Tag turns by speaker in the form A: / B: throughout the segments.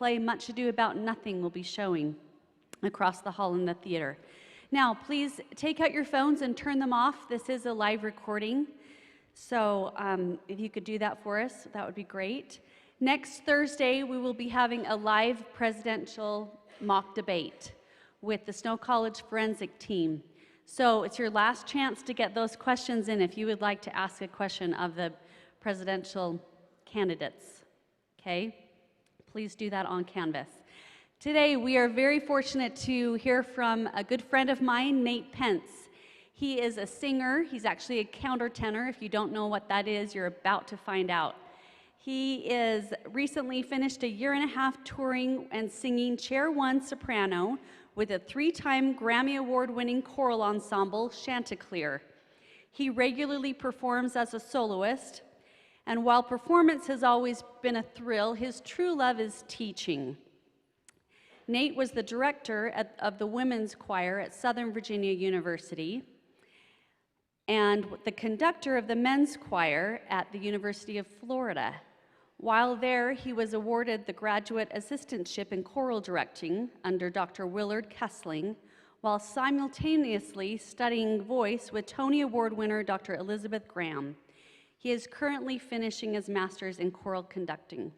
A: play Much Ado About Nothing will be showing across the hall in the theater. Now, please take out your phones and turn them off. This is a live recording, so if you could do that for us, that would be great. Next Thursday, we will be having a live presidential mock debate with the Snow College forensic team. So it's your last chance to get those questions in if you would like to ask a question of the presidential candidates, okay? Please do that on Canvas. Today, we are very fortunate to hear from a good friend of mine, Nate Pence. He is a singer. He's actually a countertenor. If you don't know what that is, you're about to find out. He is recently finished a year-and-a-half touring and singing Chair 1 soprano with a 3-time Grammy Award-winning choral ensemble, Chanticleer. He regularly performs as a soloist, and while performance has always been a thrill, his true love is teaching. Nate was the director of the women's choir at Southern Virginia University and the conductor of the men's choir at the University of Florida. While there, he was awarded the graduate assistantship in choral directing under Dr. Willard Kessling, while simultaneously studying voice with Tony Award winner Dr. Elizabeth Graham. He is currently finishing his master's in choral conducting.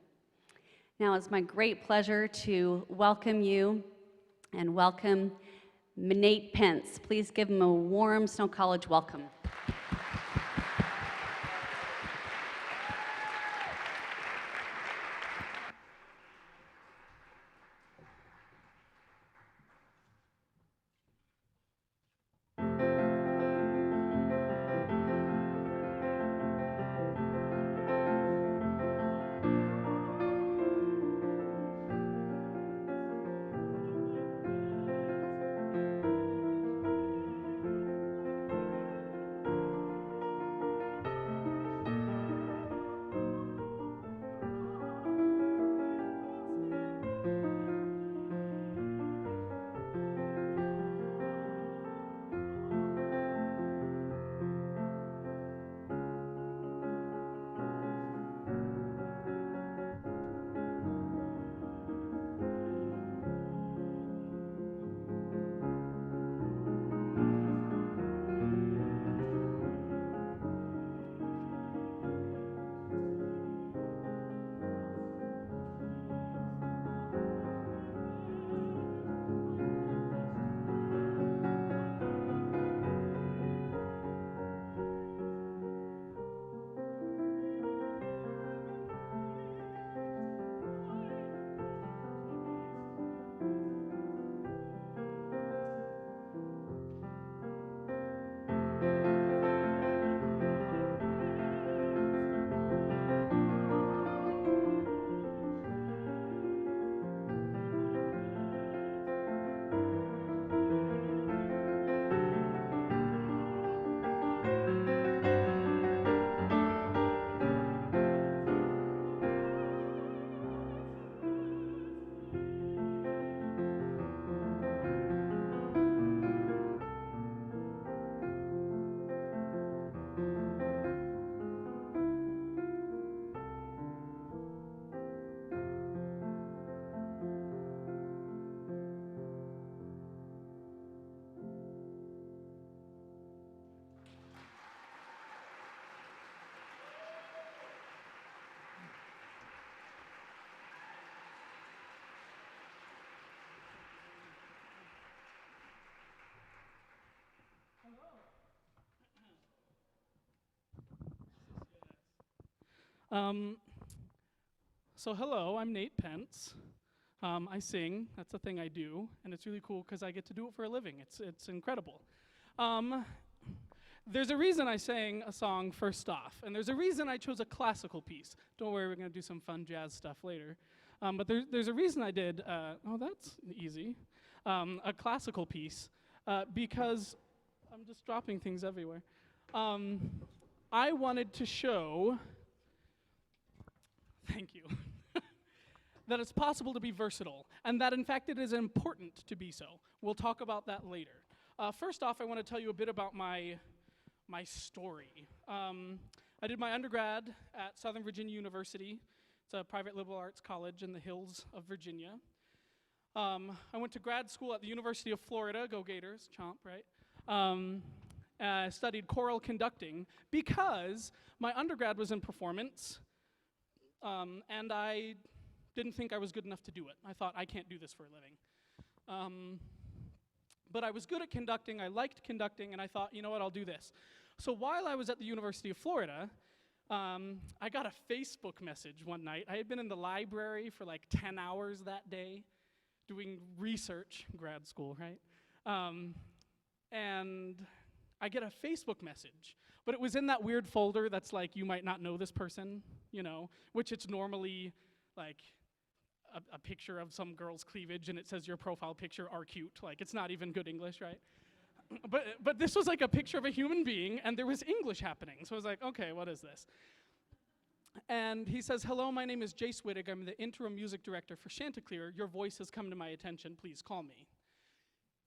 A: Now, it's my great pleasure to welcome you and welcome Nate Pence. Please give him a warm Snow College welcome.
B: Hello, I'm Nate Pence. I sing, that's a thing I do, and it's really cool because I get to do it for a living. It's incredible. There's a reason I sang a song first off, and there's a reason I chose a classical piece. Don't worry, we're going to do some fun jazz stuff later. But there's a reason I did, oh, that's easy, a classical piece, because I'm just dropping things everywhere. I wanted to show, thank you, that it's possible to be versatile, and that in fact it is important to be so. We'll talk about that later. First off, I want to tell you a bit about my story. I did my undergrad at Southern Virginia University, It's a private liberal arts college in the hills of Virginia. I went to grad school at the University of Florida, go Gators, chomp, right? I studied choral conducting because my undergrad was in performance, and I didn't think I was good enough to do it. I thought, I can't do this for a living. But I was good at conducting, I liked conducting, and I thought, you know what, I'll do this. So while I was at the University of Florida, I got a Facebook message one night. I had been in the library for like 10 hours that day, doing research, grad school, right? And I get a Facebook message, but it was in that weird folder that's like, you might not know this person, you know, which it's normally like a picture of some girl's cleavage and it says your profile picture are cute. Like, it's not even good English, right? But this was like a picture of a human being and there was English happening. So I was like, okay, what is this? And he says, hello, my name is Jace Wittig. I'm the interim music director for Chanticleer. Your voice has come to my attention. Please call me.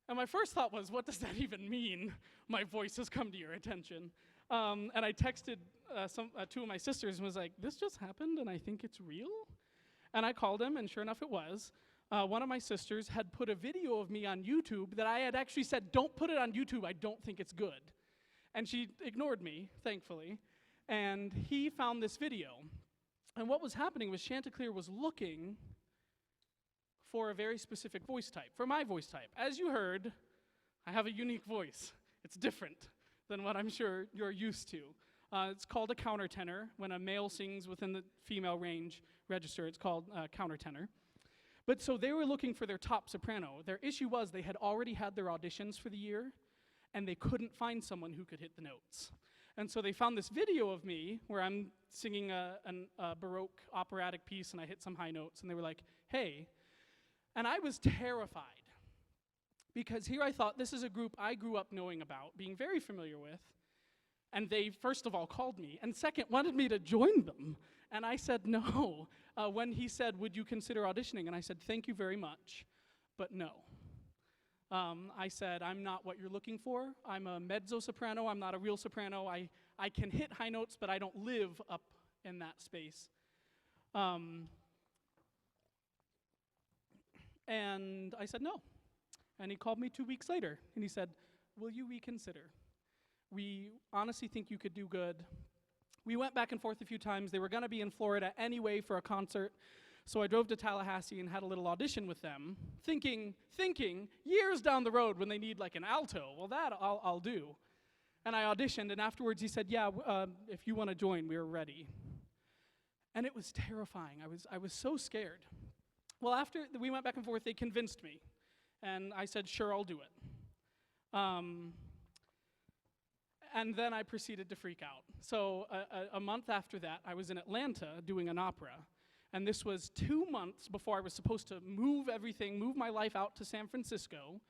B: And my first thought was, what does that even mean? My voice has come to your attention. And I texted two of my sisters and was like, this just happened and I think it's real? And I called him, and sure enough it was. One of my sisters had put a video of me on YouTube that I had actually said, don't put it on YouTube, I don't think it's good. And she ignored me, thankfully. And he found this video. And what was happening was Chanticleer was looking for a very specific voice type, for my voice type. As you heard, I have a unique voice. It's different than what I'm sure you're used to. It's called a countertenor. When a male sings within the female range register, it's called countertenor. But so they were looking for their top soprano. Their issue was they had already had their auditions for the year, and they couldn't find someone who could hit the notes. And so they found this video of me where I'm singing a Baroque operatic piece, and I hit some high notes, and they were like, hey. And I was terrified, because here I thought, this is a group I grew up knowing about, being very familiar with, and they, first of all, called me, and second, wanted me to join them. And I said no. When he said, would you consider auditioning? And I said, thank you very much, but no. I said, I'm not what you're looking for. I'm a mezzo-soprano. I'm not a real soprano. I can hit high notes, but I don't live up in that space. And I said no. And he called me 2 weeks later, and he said, will you reconsider? We honestly think you could do good. We went back and forth a few times. They were going to be in Florida anyway for a concert. So I drove to Tallahassee and had a little audition with them, thinking years down the road when they need like an alto, well, that I'll do. And I auditioned, and afterwards he said, yeah, if you want to join, we're ready. And it was terrifying. I was so scared. Well, after we went back and forth, they convinced me. And I said, sure, I'll do it. And then I proceeded to freak out. So a month after that, I was in Atlanta doing an opera. And this was 2 months before I was supposed to move my life out to San Francisco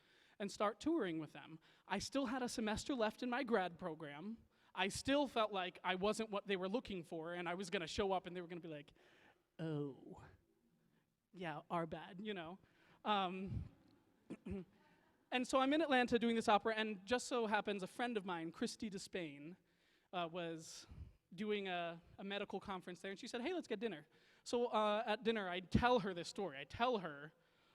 B: and start touring with them. I still had a semester left in my grad program. I still felt like I wasn't what they were looking for, and I was gonna show up and they were gonna be like, oh, yeah, our bad, you know. And so I'm in Atlanta doing this opera, and just so happens a friend of mine, Christy Despain, was doing a medical conference there, and she said, hey, let's get dinner. So at dinner, I tell her this story. I tell her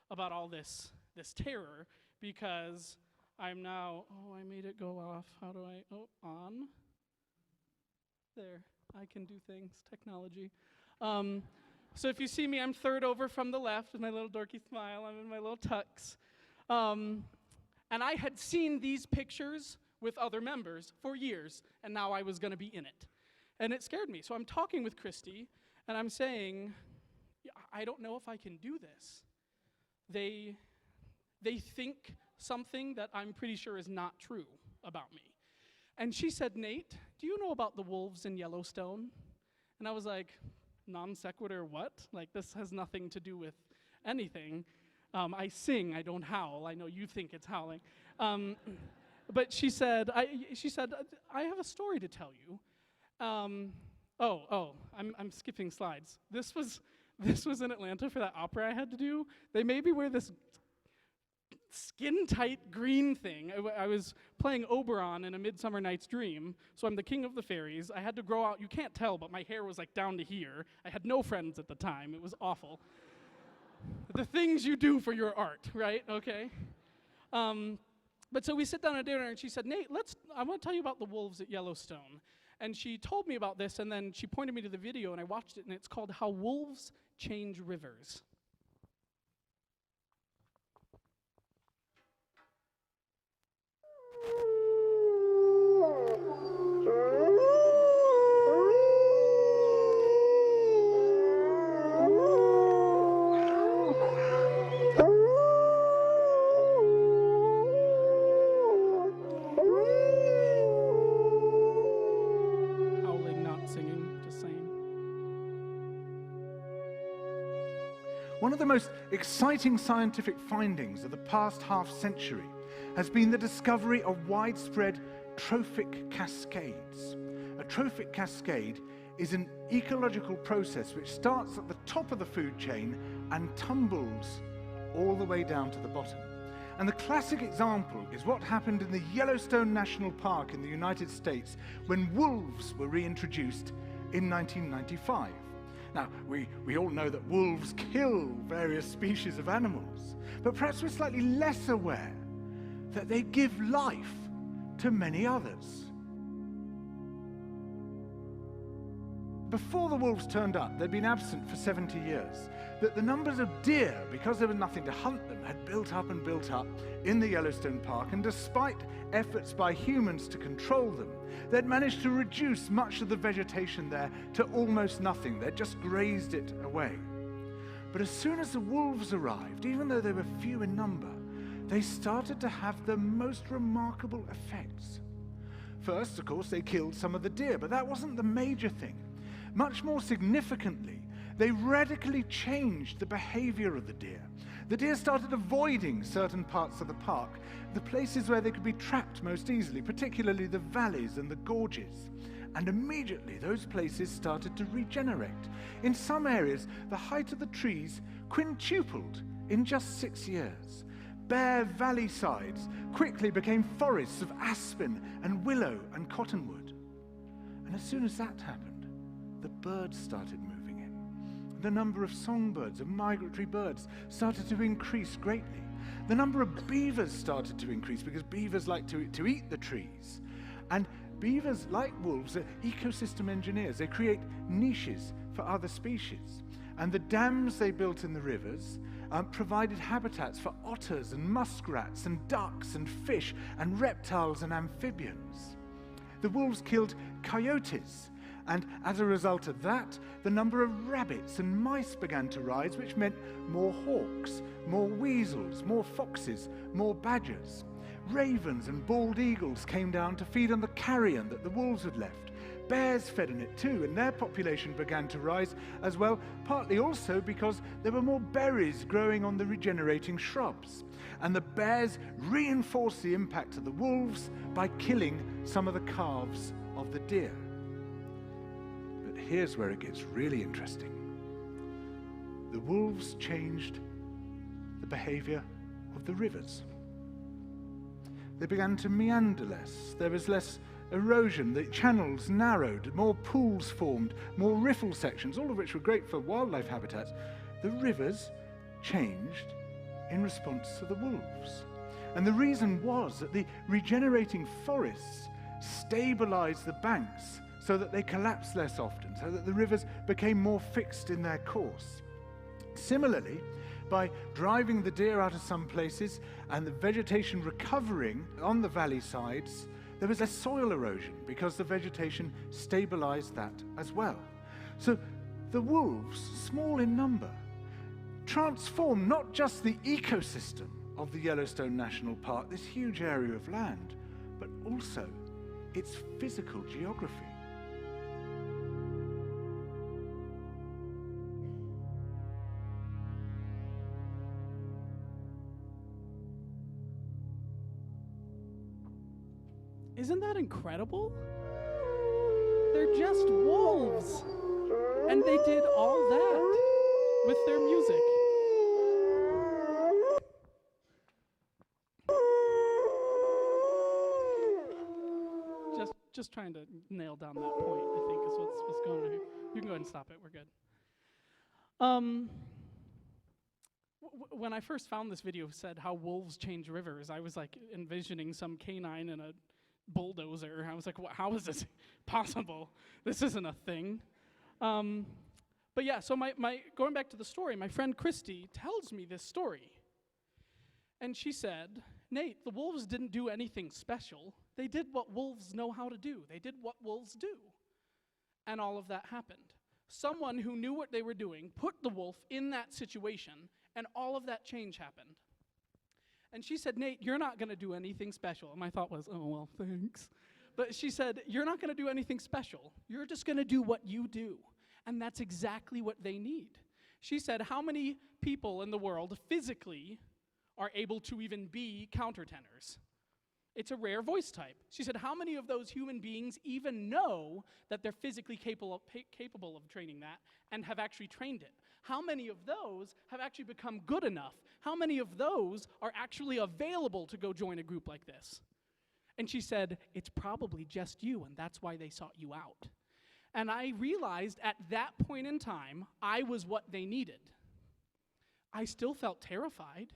B: about all this terror, because I'm now, I made it go off. How do I, on? There, I can do things, technology. So if you see me, I'm third over from the left with my little dorky smile. I'm in my little tux. And I had seen these pictures with other members for years, and now I was gonna be in it. And it scared me. So I'm talking with Christy, and I'm saying, I don't know if I can do this. They think something that I'm pretty sure is not true about me. And she said, Nate, do you know about the wolves in Yellowstone? And I was like, non sequitur, what? Like, this has nothing to do with anything. I sing, I don't howl. I know you think it's howling. But she said, I have a story to tell you. I'm skipping slides. This was in Atlanta for that opera I had to do. They made me wear this skin-tight green thing. I was playing Oberon in A Midsummer Night's Dream, so I'm the king of the fairies. I had to grow out, you can't tell, but my hair was like down to here. I had no friends at the time. It was awful. The things you do for your art, right? Okay. But so we sit down at dinner, and she said, Nate, I want to tell you about the wolves at Yellowstone. And she told me about this, and then she pointed me to the video, and I watched it, and it's called How Wolves Change Rivers.
C: One of the most exciting scientific findings of the past half-century has been the discovery of widespread trophic cascades. A trophic cascade is an ecological process which starts at the top of the food chain and tumbles all the way down to the bottom. And the classic example is what happened in the Yellowstone National Park in the United States when wolves were reintroduced in 1995. Now, we all know that wolves kill various species of animals, but perhaps we're slightly less aware that they give life to many others. Before the wolves turned up, they'd been absent for 70 years, that the numbers of deer, because there was nothing to hunt them, had built up and built up in the Yellowstone Park, and despite efforts by humans to control them, they'd managed to reduce much of the vegetation there to almost nothing. They'd just grazed it away. But as soon as the wolves arrived, even though they were few in number, they started to have the most remarkable effects. First, of course, they killed some of the deer, but that wasn't the major thing. Much more significantly, they radically changed the behavior of the deer. The deer started avoiding certain parts of the park, the places where they could be trapped most easily, particularly the valleys and the gorges. And immediately those places started to regenerate. In some areas, the height of the trees quintupled in just 6 years. Bare valley sides quickly became forests of aspen and willow and cottonwood. And as soon as that happened, the birds started moving in. The number of songbirds and migratory birds started to increase greatly. The number of beavers started to increase because beavers like to eat the trees. And beavers, like wolves, are ecosystem engineers. They create niches for other species. And the dams they built in the rivers provided habitats for otters and muskrats and ducks and fish and reptiles and amphibians. The wolves killed coyotes, and as a result of that, the number of rabbits and mice began to rise, which meant more hawks, more weasels, more foxes, more badgers. Ravens and bald eagles came down to feed on the carrion that the wolves had left. Bears fed on it too, and their population began to rise as well, partly also because there were more berries growing on the regenerating shrubs. And the bears reinforced the impact of the wolves by killing some of the calves of the deer. But here's where it gets really interesting. The wolves changed the behavior of the rivers. They began to meander less. There was less erosion. The channels narrowed, more pools formed, more riffle sections, all of which were great for wildlife habitats. The rivers changed in response to the wolves. And the reason was that the regenerating forests stabilized the banks so that they collapsed less often, so that the rivers became more fixed in their course. Similarly, by driving the deer out of some places and the vegetation recovering on the valley sides, there was less soil erosion because the vegetation stabilized that as well. So the wolves, small in number, transformed not just the ecosystem of the Yellowstone National Park, this huge area of land, but also its physical geography.
B: Isn't that incredible? They're just wolves. And they did all that with their music. just trying to nail down that point, I think, is what's going on here. You can go ahead and stop it. We're good. When I first found this video said how wolves change rivers, I was like envisioning some canine in a bulldozer. I was like, how is this possible? This isn't a thing. But yeah, so my going back to the story, my friend Christy tells me this story. And she said, Nate, the wolves didn't do anything special. They did what wolves know how to do. They did what wolves do. And all of that happened. Someone who knew what they were doing put the wolf in that situation, and all of that change happened. And she said, Nate, you're not going to do anything special. And my thought was, oh, well, thanks. But she said, you're not going to do anything special. You're just going to do what you do. And that's exactly what they need. She said, how many people in the world physically are able to even be countertenors? It's a rare voice type. She said, how many of those human beings even know that they're physically capable of training that and have actually trained it? How many of those have actually become good enough? How many of those are actually available to go join a group like this? And she said, it's probably just you, and that's why they sought you out. And I realized at that point in time, I was what they needed. I still felt terrified.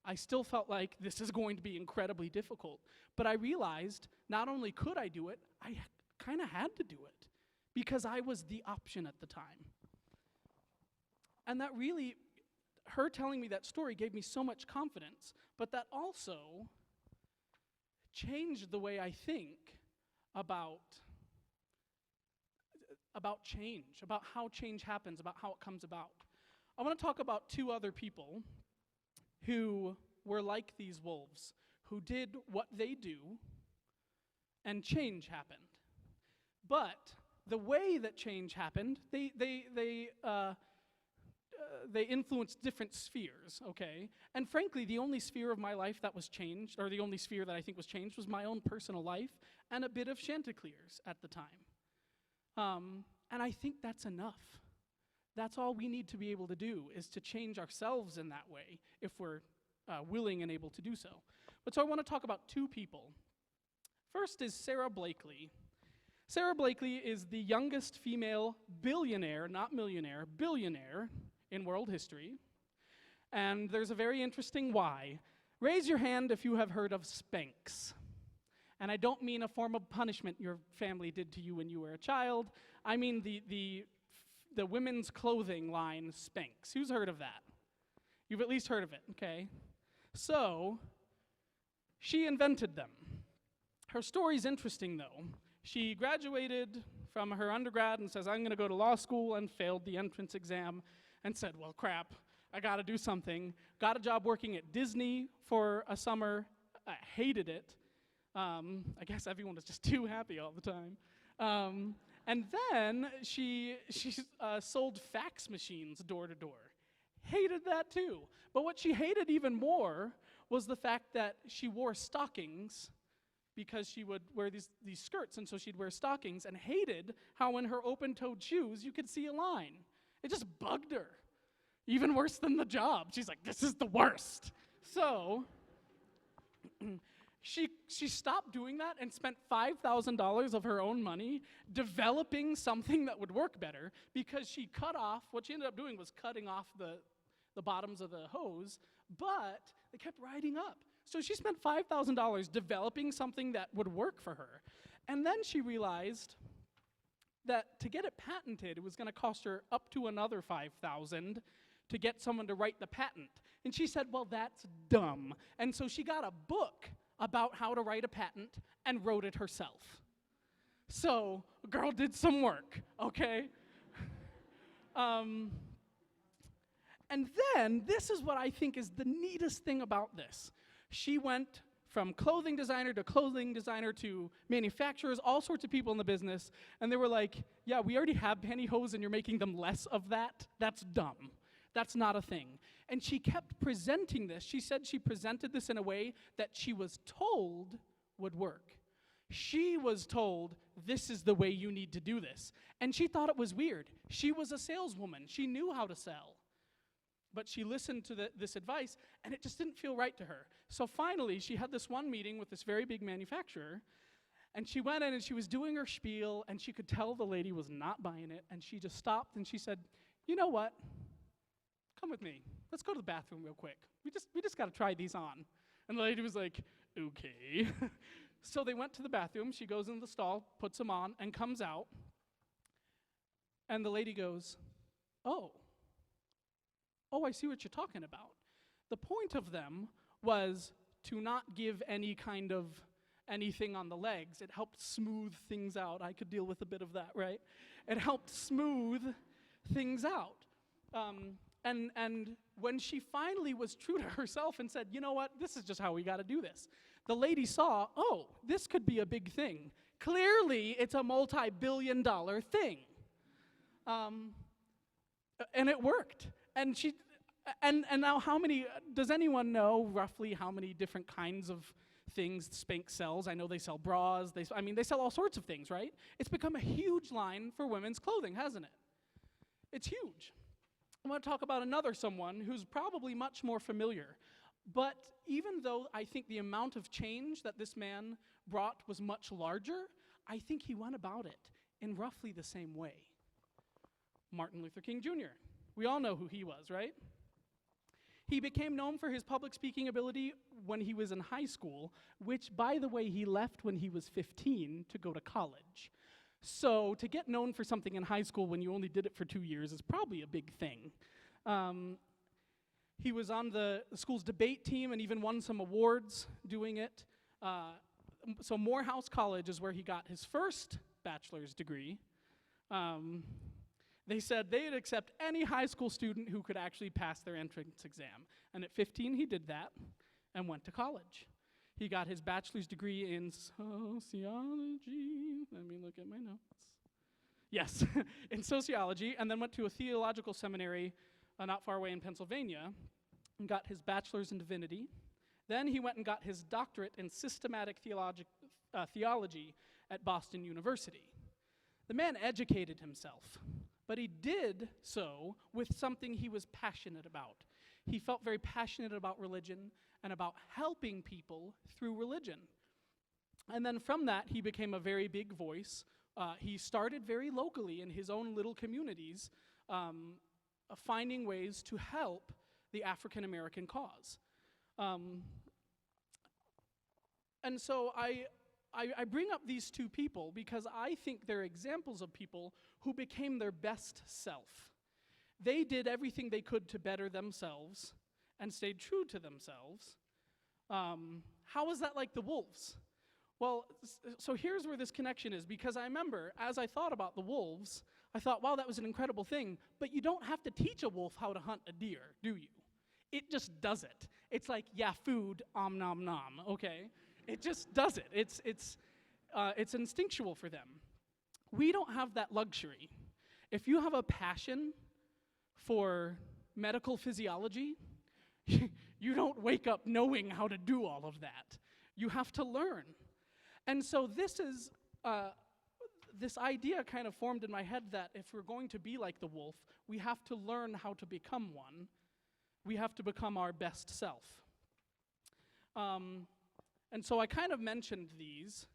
B: I still felt like this is going to be incredibly difficult. But I realized not only could I do it, I kind of had to do it because I was the option at the time. And that really, her telling me that story gave me so much confidence, but that also changed the way I think about change, about how change happens, about how it comes about. I want to talk about two other people who were like these wolves, who did what they do, and change happened. But the way that change happened, they influenced different spheres, okay? And frankly, the only sphere of my life that was changed, or the only sphere that I think was changed, was my own personal life and a bit of Chanticleer's at the time. And I think that's enough. That's all we need to be able to do, is to change ourselves in that way if we're willing and able to do so. But so I want to talk about two people. First is Sara Blakely. Sara Blakely is the youngest female billionaire, not millionaire, billionaire in world history. And there's a very interesting why. Raise your hand if you have heard of Spanx. And I don't mean a form of punishment your family did to you when you were a child. I mean the women's clothing line Spanx. Who's heard of that? You've at least heard of it, okay? So, she invented them. Her story's interesting, though. She graduated from her undergrad and says, I'm going to go to law school, and failed the entrance exam and said, well, crap, I got to do something. Got a job working at Disney for a summer. I hated it. I guess everyone was just too happy all the time. And then she sold fax machines door to door. Hated that too. But what she hated even more was the fact that she wore stockings because she would wear these skirts, and so she'd wear stockings, and hated how in her open-toed shoes you could see a line. It just bugged her. Even worse than the job. She's like, this is the worst. So she stopped doing that and spent $5,000 of her own money developing something that would work better, because she cut off, what she ended up doing was cutting off the bottoms of the hose, but they kept riding up. So she spent $5,000 developing something that would work for her. And then she realized that to get it patented, it was going to cost her up to another $5,000 to get someone to write the patent. And she said, well, that's dumb. And so she got a book about how to write a patent and wrote it herself. So, a girl did some work, okay? And then, this is what I think is the neatest thing about this. She went from clothing designer to manufacturers, all sorts of people in the business, and they were like, yeah, we already have pantyhose and you're making them less of that? That's dumb. That's not a thing. And she kept presenting this. She said she presented this in a way that she was told would work. She was told, this is the way you need to do this. And she thought it was weird. She was a saleswoman. She knew how to sell. But she listened to this advice, and it just didn't feel right to her. So finally, she had this one meeting with this very big manufacturer, And she went in and she was doing her spiel, and she could tell the lady was not buying it, and she just stopped and she said, "You know what? Come with me. Let's go to the bathroom real quick. We just got to try these on." And the lady was like, "Okay." So they went to the bathroom. She goes in the stall, puts them on, and comes out. And the lady goes, "Oh, I see what you're talking about." The point of them was to not give any kind of anything on the legs. It helped smooth things out. I could deal with a bit of that, right? It helped smooth things out. And when she finally was true to herself and said, "You know what, this is just how we got to do this," the lady saw, oh, this could be a big thing. Clearly, it's a multi-billion-dollar thing. And it worked. And now does anyone know roughly how many different kinds of things Spanx sells? I know they sell bras, they sell all sorts of things, right? It's become a huge line for women's clothing, hasn't it? It's huge. I want to talk about another someone who's probably much more familiar. But even though I think the amount of change that this man brought was much larger, I think he went about it in roughly the same way. Martin Luther King Jr. We all know who he was, right? He became known for his public speaking ability when he was in high school, which, by the way, he left when he was 15 to go to college. So to get known for something in high school when you only did it for 2 years is probably a big thing. He was on the school's debate team and even won some awards doing it. So Morehouse College is where he got his first bachelor's degree. They said they'd accept any high school student who could actually pass their entrance exam. And at 15, he did that and went to college. He got his bachelor's degree in sociology. Let me look at my notes. Yes, in sociology, and then went to a theological seminary not far away in Pennsylvania and got his bachelor's in divinity. Then he went and got his doctorate in systematic theology at Boston University. The man educated himself, but he did so with something he was passionate about. He felt very passionate about religion and about helping people through religion. And then from that, he became a very big voice. He started very locally in his own little communities, finding ways to help the African American cause. And so I bring up these two people because I think they're examples of people who became their best self. They did everything they could to better themselves and stayed true to themselves. How is that like the wolves? Well, so here's where this connection is, because I remember as I thought about the wolves, I thought, wow, that was an incredible thing, but you don't have to teach a wolf how to hunt a deer, do you? It just does it. It's like, yeah, food, nom nom, okay? It just does it. It's instinctual for them. We don't have that luxury. If you have a passion for medical physiology, you don't wake up knowing how to do all of that. You have to learn. And so this idea kind of formed in my head that if we're going to be like the wolf, we have to learn how to become one. We have to become our best self. And so I kind of mentioned these.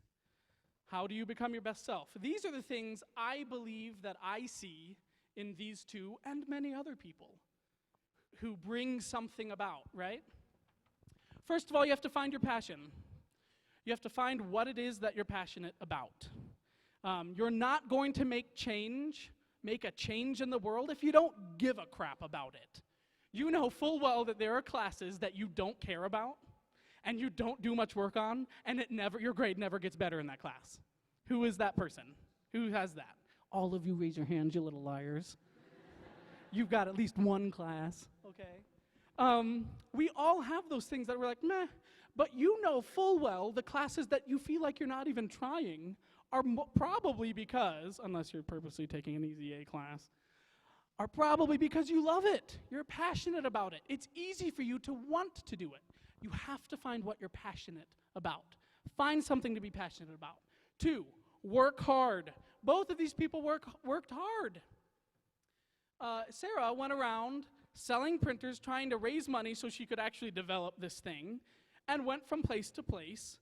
B: How do you become your best self? These are the things I believe that I see in these two and many other people who bring something about, right? First of all, you have to find your passion. You have to find what it is that you're passionate about. You're not going to make a change in the world if you don't give a crap about it. You know full well that there are classes that you don't care about and you don't do much work on, and your grade never gets better in that class. Who is that person? Who has that? All of you raise your hands, you little liars. You've got at least one class, okay? We all have those things that we're like, meh, but you know full well the classes that you feel like you're not even trying are probably because, unless you're purposely taking an easy A class, are probably because you love it. You're passionate about it. It's easy for you to want to do it. You have to find what you're passionate about. Find something to be passionate about. 2, work hard. Both of these people worked hard. Sara went around selling printers, trying to raise money so she could actually develop this thing, and went from place to place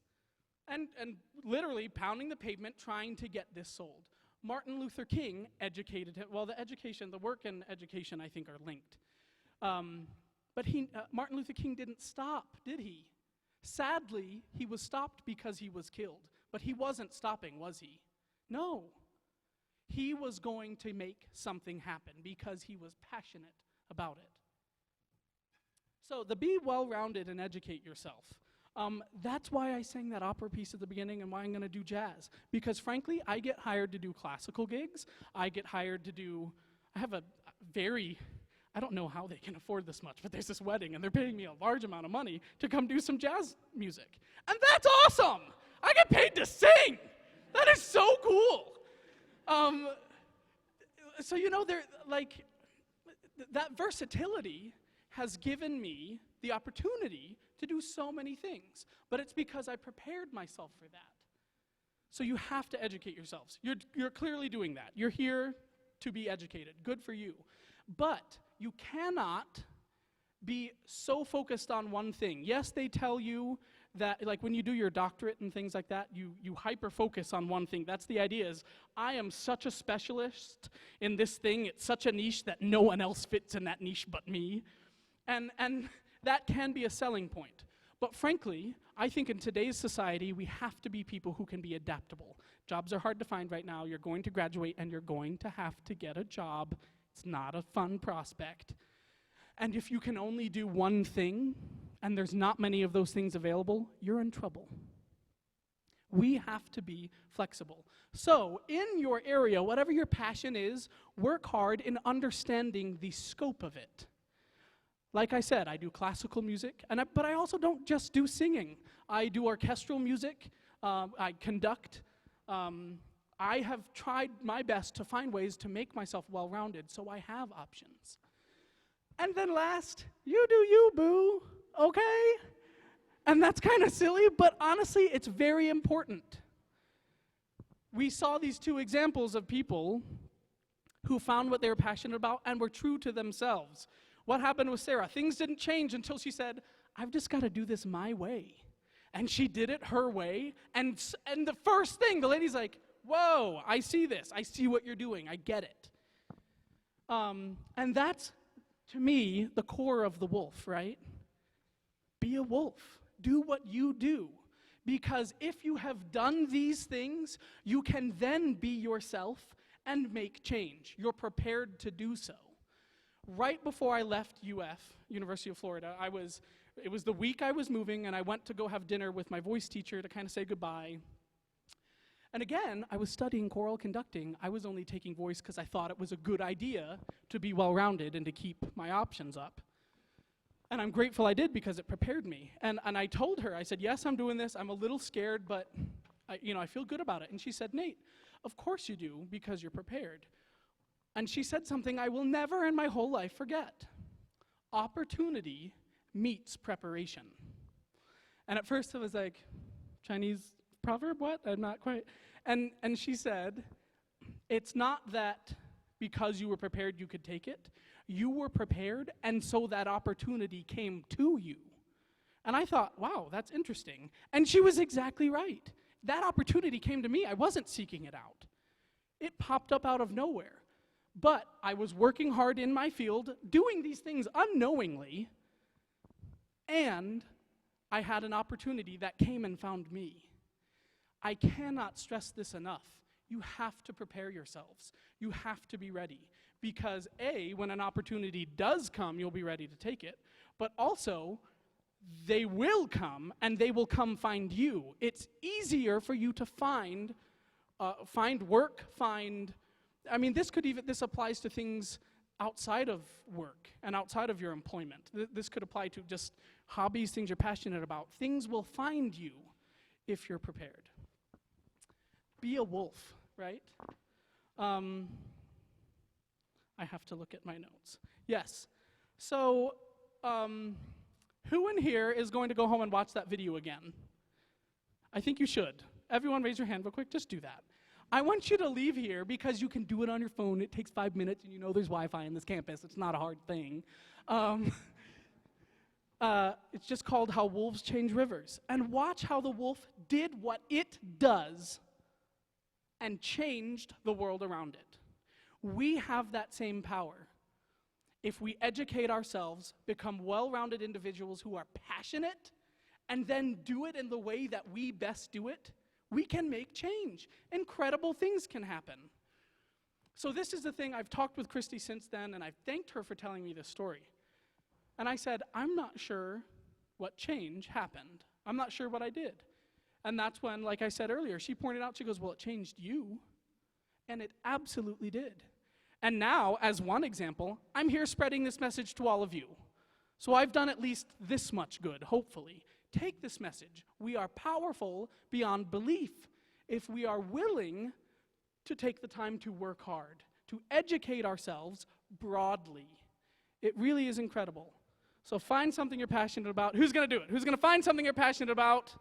B: and literally pounding the pavement trying to get this sold. Martin Luther King educated him. Well, the work and education, I think, are linked. But Martin Luther King didn't stop, did he? Sadly, he was stopped because he was killed. But he wasn't stopping, was he? No. He was going to make something happen because he was passionate about it. So the be well-rounded and educate yourself. That's why I sang that opera piece at the beginning and why I'm going to do jazz. Because frankly, I get hired to do classical gigs. I get hired to do, I have a very, I don't know how they can afford this much, but there's this wedding and they're paying me a large amount of money to come do some jazz music. And that's awesome! I get paid to sing! That is so cool! So that versatility has given me the opportunity to do so many things. But it's because I prepared myself for that. So you have to educate yourselves. You're clearly doing that. You're here to be educated. Good for you. But you cannot be so focused on one thing. Yes, they tell you that, like when you do your doctorate and things like that, you hyper-focus on one thing. That's the idea is, I am such a specialist in this thing, it's such a niche that no one else fits in that niche but me. And that can be a selling point. But frankly, I think in today's society, we have to be people who can be adaptable. Jobs are hard to find right now. You're going to graduate and you're going to have to get a job. It's not a fun prospect. And if you can only do one thing, and there's not many of those things available, you're in trouble. We have to be flexible. So, in your area, whatever your passion is, work hard in understanding the scope of it. Like I said, I do classical music, but I also don't just do singing. I do orchestral music, I conduct. I have tried my best to find ways to make myself well-rounded, so I have options. And then last, you do you, boo, okay? And that's kind of silly, but honestly, it's very important. We saw these two examples of people who found what they were passionate about and were true to themselves. What happened with Sarah? Things didn't change until she said, I've just got to do this my way. And she did it her way. And the first thing, the lady's like, whoa, I see this. I see what you're doing. I get it. And that's, to me, the core of the wolf, right? Be a wolf. Do what you do. Because if you have done these things, you can then be yourself and make change. You're prepared to do so. Right before I left University of Florida, it was the week I was moving, and I went to go have dinner with my voice teacher to kind of say goodbye. And again, I was studying choral conducting. I was only taking voice because I thought it was a good idea to be well-rounded and to keep my options up. And I'm grateful I did because it prepared me. And I told her, I said, yes, I'm doing this. I'm a little scared, but I feel good about it. And she said, Nate, of course you do because you're prepared. And she said something I will never in my whole life forget. Opportunity meets preparation. And at first I was like, Chinese proverb, what? I'm not quite. And she said, it's not that because you were prepared you could take it. You were prepared, and so that opportunity came to you. And I thought, wow, that's interesting. And she was exactly right. That opportunity came to me. I wasn't seeking it out. It popped up out of nowhere. But I was working hard in my field, doing these things unknowingly, and I had an opportunity that came and found me. I cannot stress this enough. You have to prepare yourselves. You have to be ready. Because A, when an opportunity does come, you'll be ready to take it. But also, they will come, and they will come find you. It's easier for you to find work, this applies to things outside of work and outside of your employment. This could apply to just hobbies, things you're passionate about. Things will find you if you're prepared. Be a wolf, right? I have to look at my notes. Yes. So, who in here is going to go home and watch that video again? I think you should. Everyone raise your hand real quick. Just do that. I want you to leave here because you can do it on your phone. It takes 5 minutes, and you know there's Wi-Fi in this campus. It's not a hard thing. It's just called How Wolves Change Rivers. And watch how the wolf did what it does and changed the world around it. We have that same power. If we educate ourselves, become well-rounded individuals who are passionate, and then do it in the way that we best do it, we can make change. Incredible things can happen. So this is the thing, I've talked with Christy since then, and I've thanked her for telling me this story. And I said, I'm not sure what change happened. I'm not sure what I did. And that's when, like I said earlier, she pointed out, she goes, well, it changed you. And it absolutely did. And now, as one example, I'm here spreading this message to all of you. So I've done at least this much good, hopefully. Take this message. We are powerful beyond belief if we are willing to take the time to work hard, to educate ourselves broadly. It really is incredible. So find something you're passionate about. Who's going to do it? Who's going to find something you're passionate about?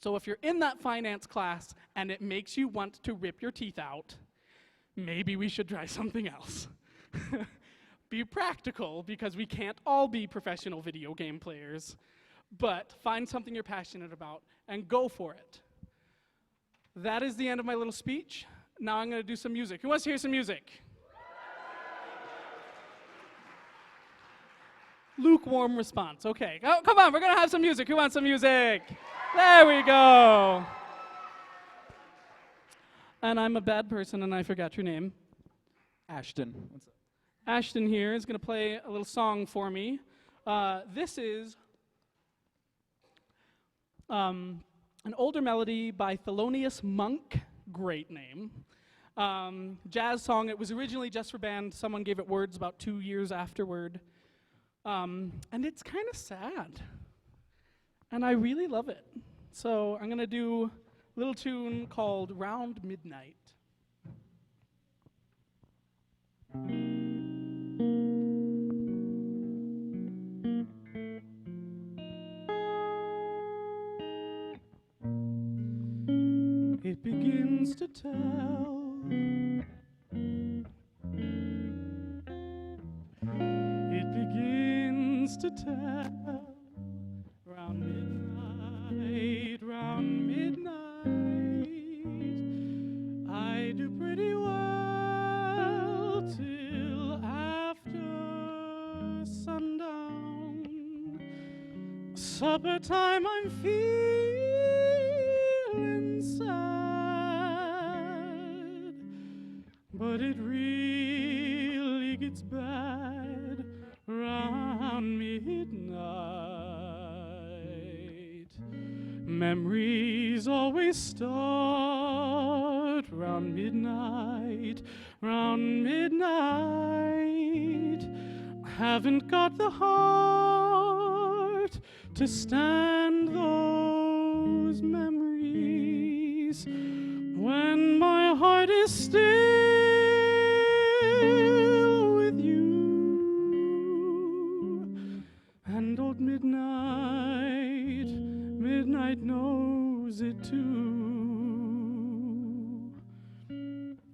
B: So if you're in that finance class and it makes you want to rip your teeth out, maybe we should try something else. Be practical, because we can't all be professional video game players, but find something you're passionate about and go for it. That is the end of my little speech. Now I'm going to do some music. Who wants to hear some music? Lukewarm response. Okay. Oh, come on, we're going to have some music. Who wants some music? There we go. And I'm a bad person, and I forgot your name.
D: Ashton. What's up?
B: Ashton here is going to play a little song for me. This is an older melody by Thelonious Monk. Great name. Jazz song. It was originally just for band. Someone gave it words about 2 years afterward. And it's kind of sad. And I really love it. So I'm going to do a little tune called Round Midnight. It begins to tell. It begins to tell. Round midnight, round midnight, I do pretty well till after sundown. Supper time, I'm feeling sad, but it really gets bad round midnight. Memories always start round midnight, round midnight. Haven't got the heart to stand those memories when my heart is still with you. And old midnight, midnight knows it too.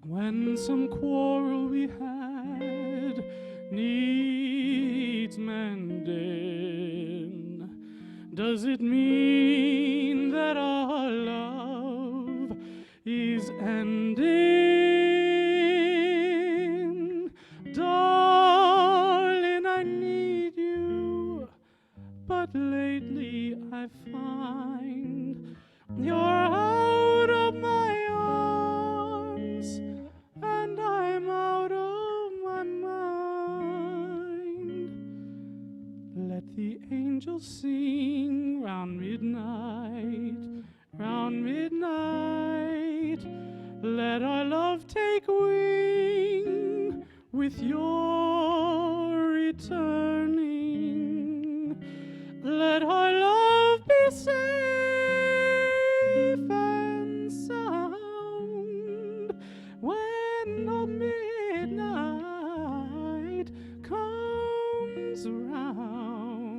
B: When some quarrel we had needs mending, does it mean that our love is ending? Darling, I need you, but lately I find you're out of my arms, and I'm out of my mind. Let the angels sing round midnight, round midnight. Let our love take wing with your returning. Let our love be safe and sound when the midnight comes around.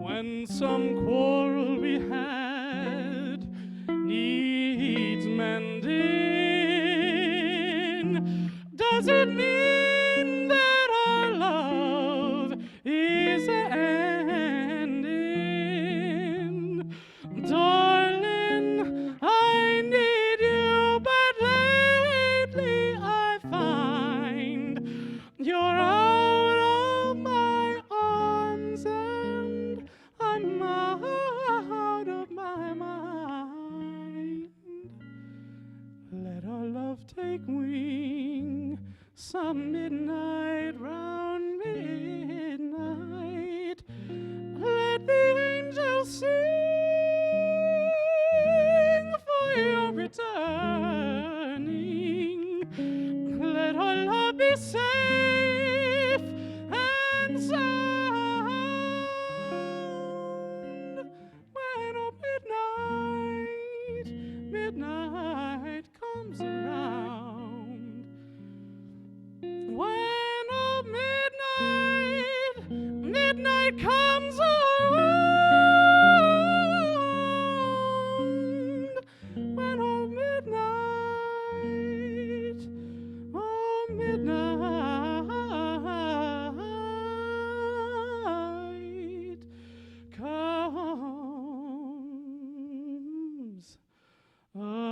B: When some quarrel we had needs mending, does it mean that our love is some midnight, round midnight, let the angels sing for your returning. Let our love be safe and sound. When midnight comes around. When midnight comes around. When midnight comes around.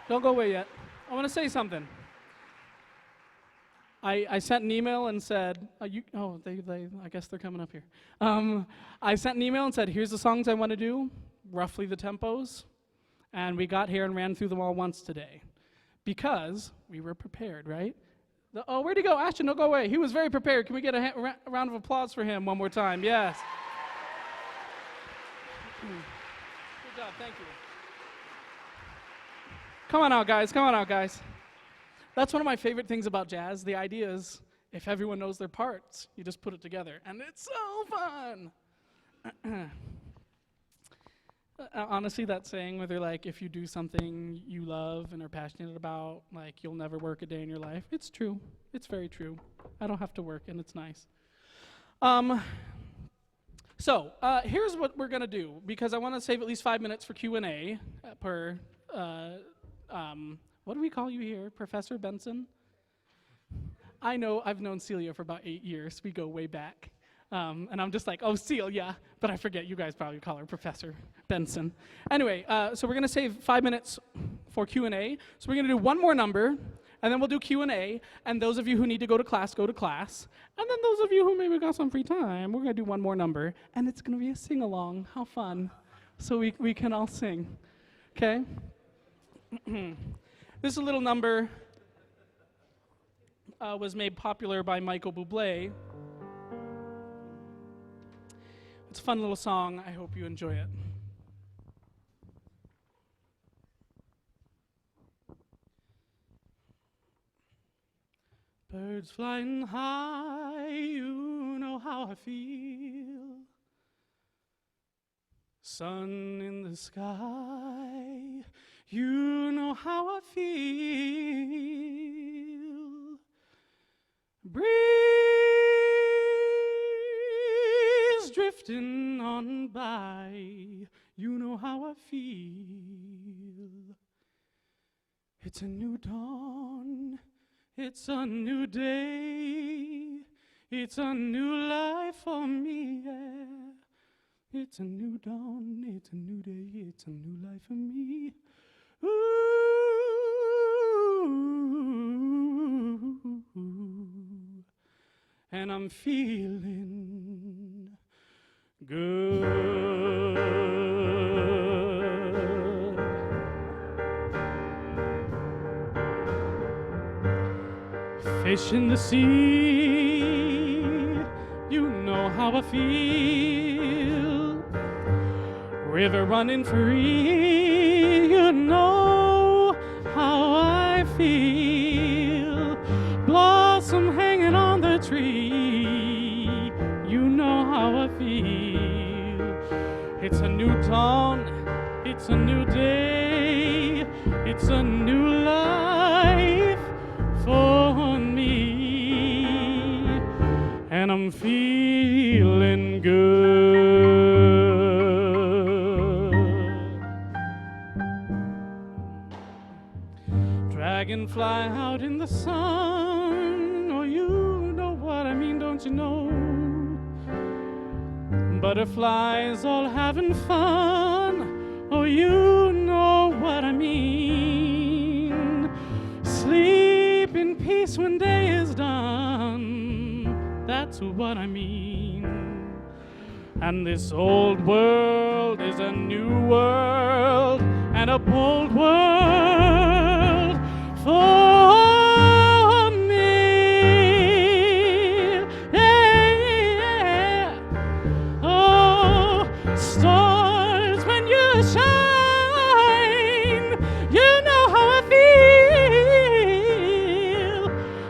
B: Don't go away yet. I want to say something. I sent an email and said, I guess they're coming up here. I sent an email and said, here's the songs I want to do, roughly the tempos, and we got here and ran through them all once today. Because we were prepared, right? Where'd he go? Ashton, don't go away. He was very prepared. Can we get a round of applause for him one more time? Yes. Good job, thank you. Come on out, guys. That's one of my favorite things about jazz. The idea is, if everyone knows their parts, you just put it together, and it's so fun. Honestly, that saying where they're like, if you do something you love and are passionate about, like, you'll never work a day in your life. It's true. It's very true. I don't have to work, and it's nice. So here's what we're going to do, because I want to save at least 5 minutes for Q&A per... what do we call you here, Professor Benson? I know, I've known Celia for about 8 years. We go way back. And I'm just like, oh, Celia. But I forget, you guys probably call her Professor Benson. Anyway, so we're going to save 5 minutes for Q&A. So we're going to do one more number, and then we'll do Q&A. And those of you who need to go to class, go to class. And then those of you who maybe got some free time, we're going to do one more number. And it's going to be a sing-along. How fun. So we can all sing. Okay? This little number was made popular by Michael Bublé. It's a fun little song. I hope you enjoy it. Birds flying high, you know how I feel. Sun in the sky, you know how I feel. Breeze drifting on by, you know how I feel. It's a new dawn, it's a new day, it's a new life for me, yeah. It's a new dawn, it's a new day, it's a new life for me. Ooh, and I'm feeling good. Fish in the sea, you know how I feel. River running free, you know how I feel. Blossom hanging on the tree, you know how I feel. It's a new dawn, it's a new day, it's a new life for me, and I'm feeling good. Dragonfly out in the sun, oh, you know what I mean, don't you know? Butterflies all having fun, oh, you know what I mean. peace when day is done. That's what I mean. And this old world is a new world and a bold world for me. Yeah. Oh, stars, when you shine, you know how I feel.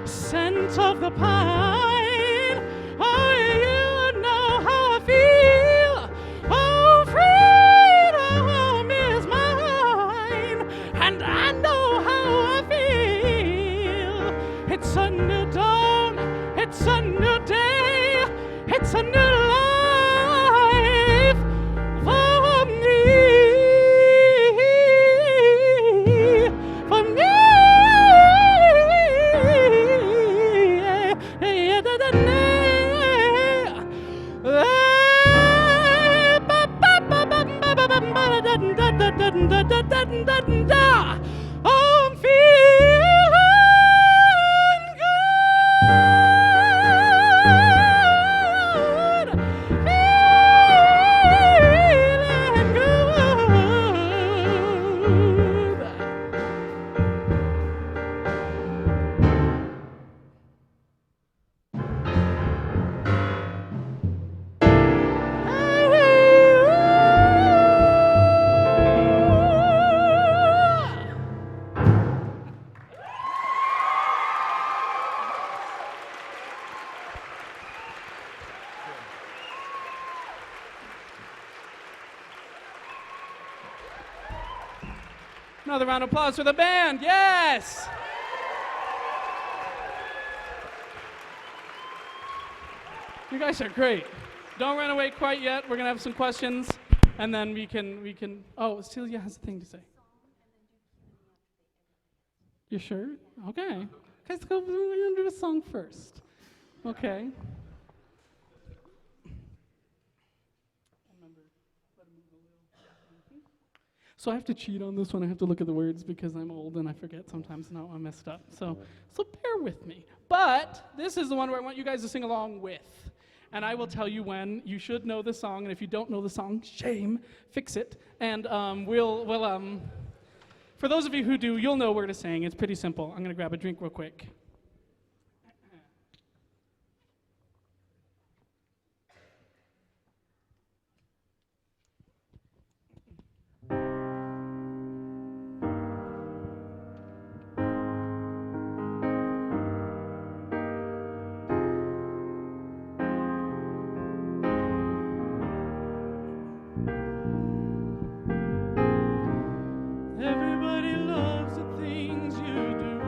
B: Scent of the pine, oh, you know how I feel. Oh, freedom is mine, and I know how I feel. It's a new dawn, it's a new day, it's a new life for me, for me. Oh, I'm feeling good, feeling good. Another round of applause for the band. Yes! You guys are great. Don't run away quite yet. We're going to have some questions, and then we can. Oh, Celia has a thing to say. You sure? Okay. Guys, we're going to do a song first. Okay. So I have to cheat on this one. I have to look at the words because I'm old and I forget sometimes. Now I'm messed up. So bear with me. But this is the one where I want you guys to sing along with. And I will tell you when. You should know the song. And if you don't know the song, shame, fix it. And we'll for those of you who do, you'll know where to sing. It's pretty simple. I'm going to grab a drink real quick. Everybody loves the things you do,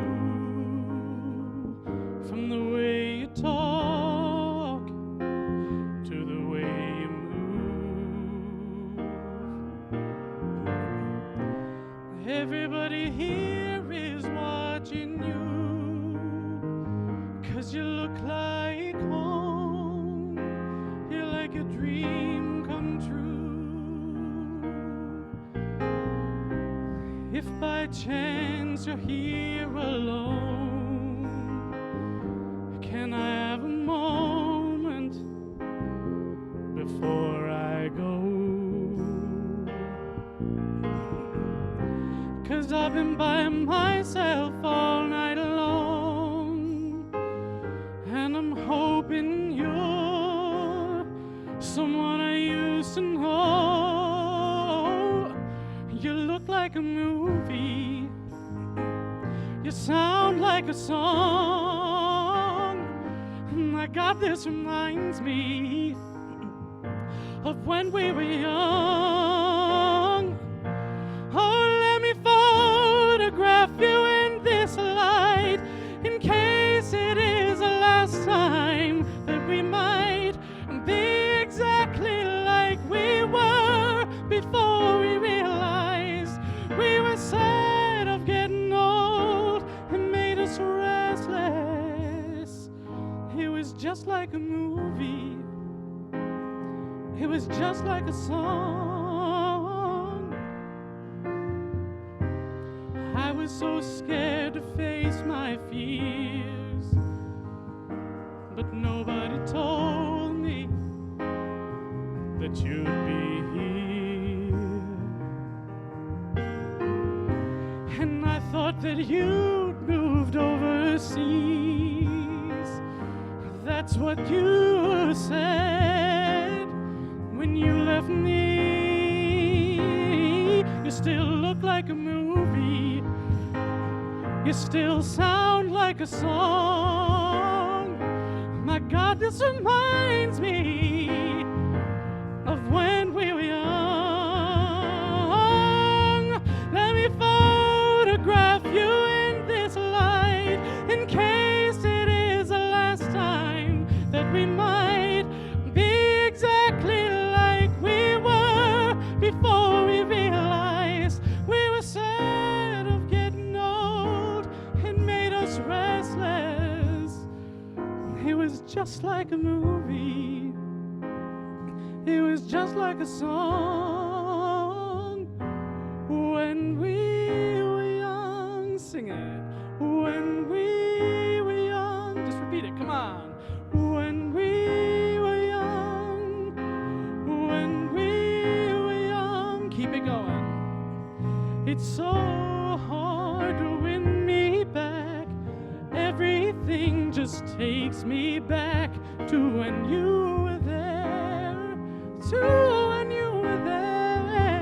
B: from the way you talk to the way you move. Everybody here is watching you, 'cause you look like home. You're like a dream come true. If by chance you're here alone, can I have a moment before I go? 'Cause I've been by myself all night long, and I'm hoping you're someone I used to know. You look like a movie, you sound like a song. My God, this reminds me of when we were young. Oh, let me photograph you in this light, in case it is the last time that we might be exactly like we were before we realized we were sad of getting old. It made us restless. It was just like a movie. It was just like a song. I was so scared to face my fears. that you'd be here. And I thought that you'd moved overseas. That's what you said when you left me. You still look like a movie. You still sound like a song. My God, this reminds me of when we were young. Let me photograph you in this light, in case it is the last time that we might be exactly like we were before we realized we were sad of getting old. It made us restless. It was just like a movie. It was just like a song. When we were young, sing it. When we were young, just repeat it, come on. When we were young, when we were young, keep it going. It's so hard to win me back. Everything just takes me back to when you were there, to when you were there.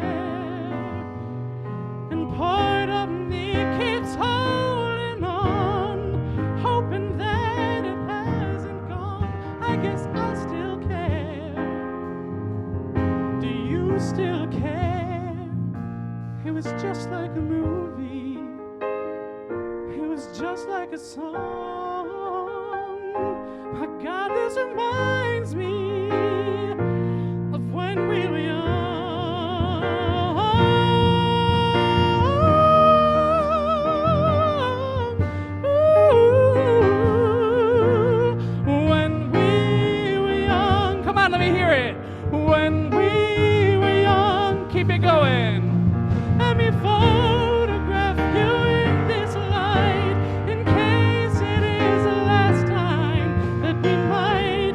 B: And part of me keeps holding on, hoping that it hasn't gone. I guess I still care. Do you still care? It was just like a movie. It was just like a song. My God, this reminds me of when we were young. Ooh, when we were young. Come on, let me hear it. When we were young, keep it going. Let me photograph you in this light, in case it is the last time that we might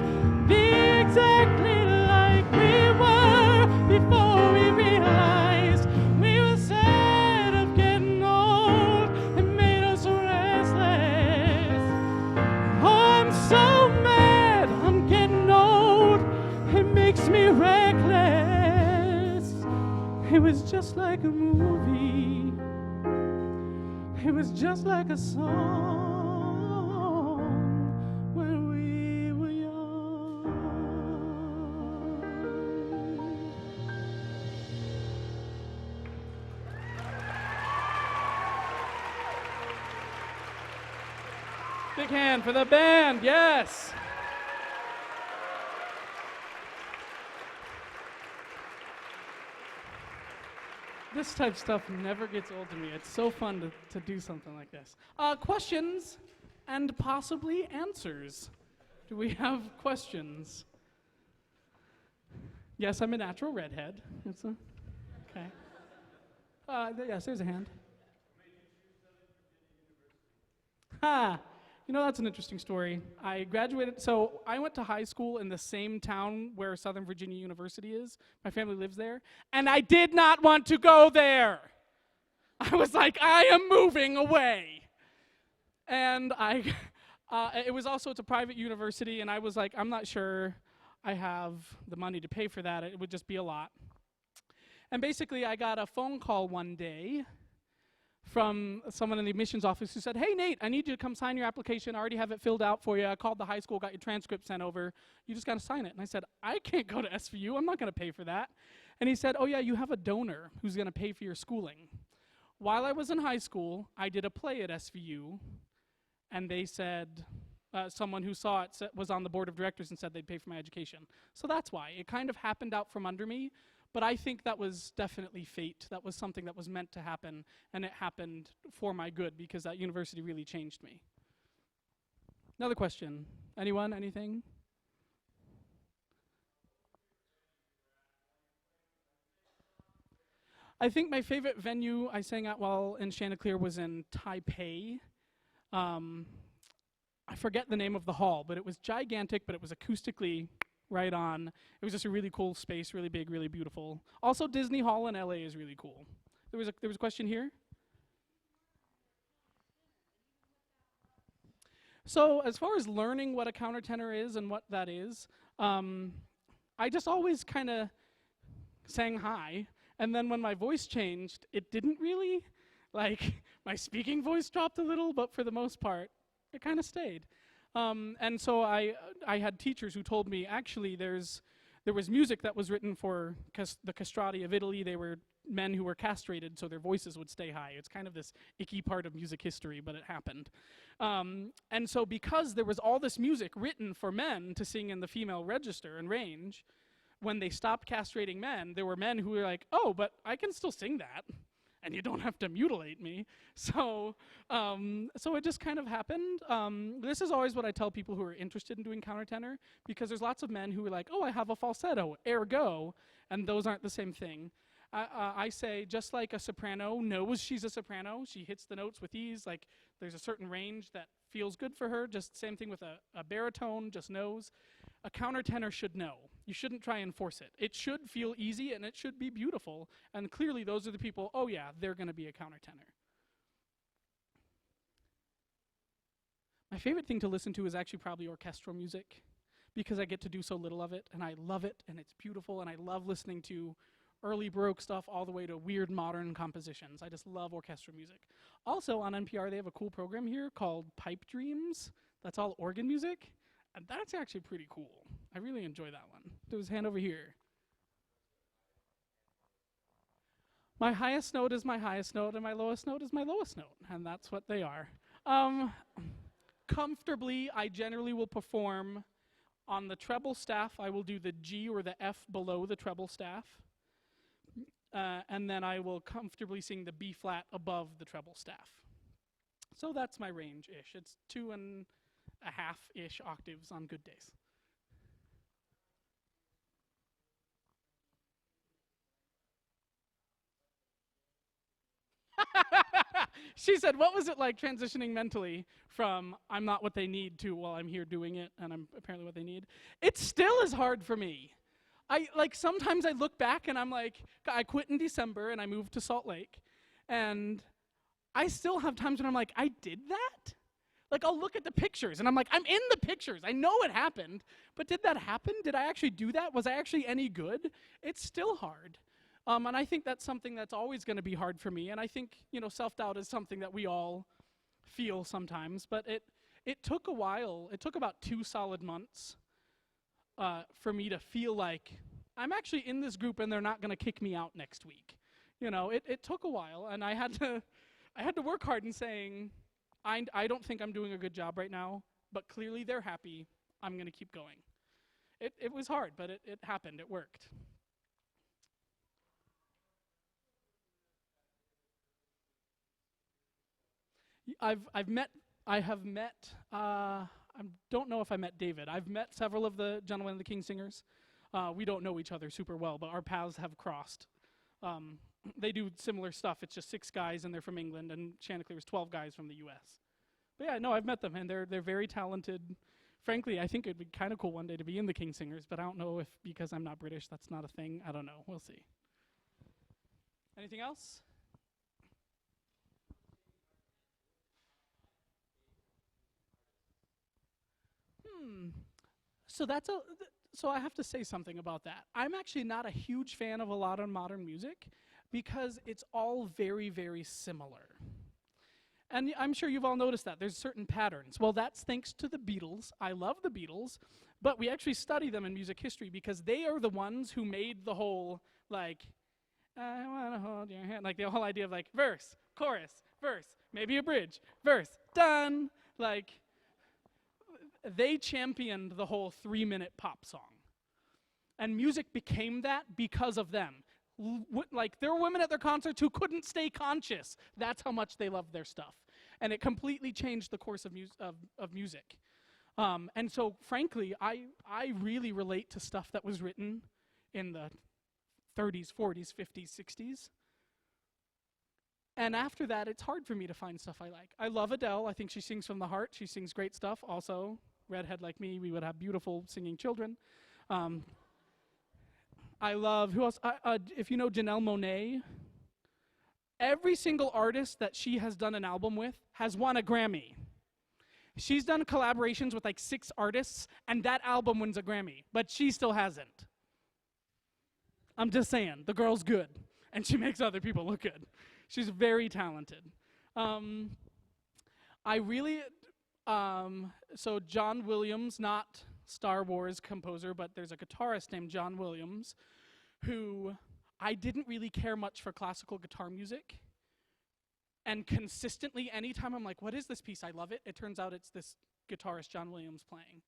B: be exactly like we were before we realized we were sad of getting old. It made us restless. Oh, I'm so mad I'm getting old. It makes me reckless. It was just like a movie. It was just like a song when we were young. Big hand for the band, yes. This type of stuff never gets old to me. It's so fun to do something like this. Questions and possibly answers. Do we have questions? Yes, I'm a natural redhead. Okay. Yes, there's a hand. Ha! You know, that's an interesting story. I graduated, so I went to high school in the same town where Southern Virginia University is. My family lives there. And I did not want to go there. I was like, I am moving away. And it's a private university, and I was like, I'm not sure I have the money to pay for that. It would just be a lot. And basically, I got a phone call one day from someone in the admissions office who said, hey, Nate, I need you to come sign your application. I already have it filled out for you. I called the high school, got your transcript sent over. You just got to sign it. And I said, I can't go to SVU. I'm not going to pay for that. And he said, oh, yeah, you have a donor who's going to pay for your schooling. While I was in high school, I did a play at SVU, and they said, someone who saw it was on the board of directors and said they'd pay for my education. So that's why. It kind of happened out from under me. But I think that was definitely fate. That was something that was meant to happen, and it happened for my good because that university really changed me. Another question. Anyone? Anything? I think my favorite venue I sang at while in Chanticleer was in Taipei. I forget the name of the hall, but it was gigantic, but it was acoustically right on. It was just a really cool space, really big, really beautiful. Also, Disney Hall in LA is really cool. There was a question here. So as far as learning what a countertenor is and what that is, I just always kind of sang high, and then when my voice changed, it didn't really, like, my speaking voice dropped a little, but for the most part, it kind of stayed. And so I had teachers who told me, actually, there was music that was written for the castrati of Italy. They were men who were castrated so their voices would stay high. It's kind of this icky part of music history, but it happened. And so because there was all this music written for men to sing in the female register and range, when they stopped castrating men, there were men who were like, oh, but I can still sing that, and you don't have to mutilate me. So it just kind of happened. This is always what I tell people who are interested in doing countertenor, because there's lots of men who are like, oh, I have a falsetto, ergo, and those aren't the same thing. I say, just like a soprano knows she's a soprano, she hits the notes with ease, like there's a certain range that feels good for her, just same thing with a baritone, just knows. A countertenor should know. You shouldn't try and force it. It should feel easy and it should be beautiful, and clearly those are the people, oh yeah, they're going to be a countertenor. My favorite thing to listen to is actually probably orchestral music, because I get to do so little of it, and I love it, and it's beautiful, and I love listening to early Baroque stuff all the way to weird modern compositions. I just love orchestral music. Also, on NPR, they have a cool program here called Pipe Dreams. That's all organ music, and that's actually pretty cool. I really enjoy that one. There's his hand over here. My highest note is my highest note, and my lowest note is my lowest note, and that's what they are. Comfortably, I generally will perform on the treble staff. I will do the G or the F below the treble staff. And then I will comfortably sing the B flat above the treble staff. So that's my range-ish. It's 2.5-ish octaves on good days. She said, what was it like transitioning mentally from I'm not what they need to, well, I'm here doing it, and I'm apparently what they need? It still is hard for me. Sometimes I look back and I'm like, I quit in December and I moved to Salt Lake, and I still have times when I'm like, I did that? Like, I'll look at the pictures and I'm like, I'm in the pictures. I know it happened, but did that happen? Did I actually do that? Was I actually any good? It's still hard. And I think that's something that's always going to be hard for me. And I think, self-doubt is something that we all feel sometimes, but it took a while. It took about 2 solid months for me to feel like I'm actually in this group and they're not going to kick me out next week. It took a while, and I had to work hard in saying, I don't think I'm doing a good job right now, but clearly they're happy. I'm going to keep going. It was hard, but it happened. It worked. I don't know if I met David. I've met several of the Gentlemen of the King singers. We don't know each other super well, but our paths have crossed. They do similar stuff. It's just 6 guys, and they're from England, and Chanticleer's 12 guys from the U.S. But yeah, no, I've met them, and they're very talented. Frankly, I think it'd be kind of cool one day to be in the King Singers, but I don't know if, because I'm not British, that's not a thing. I don't know. We'll see. Anything else? So I have to say something about that. I'm actually not a huge fan of a lot of modern music because it's all very, very similar. And I'm sure you've all noticed that. There's certain patterns. Well, that's thanks to the Beatles. I love the Beatles, but we actually study them in music history because they are the ones who made the whole, like, I want to hold your hand, like the whole idea of like verse, chorus, verse, maybe a bridge, verse, done. Like, they championed the whole 3-minute pop song. And music became that because of them. Like, there were women at their concerts who couldn't stay conscious. That's how much they loved their stuff. And it completely changed the course of music. And so, frankly, I really relate to stuff that was written in the 30s, 40s, 50s, 60s. And after that, it's hard for me to find stuff I like. I love Adele. I think she sings from the heart. She sings great stuff. Also, redhead like me, we would have beautiful singing children. I love, who else? If you know Janelle Monáe, every single artist that she has done an album with has won a Grammy. She's done collaborations with like 6 artists, and that album wins a Grammy, but she still hasn't. I'm just saying, the girl's good, and she makes other people look good. She's very talented. So John Williams, not Star Wars composer, but there's a guitarist named John Williams, who I didn't really care much for classical guitar music. And consistently, anytime I'm like, what is this piece? I love it. It turns out it's this guitarist, John Williams, playing.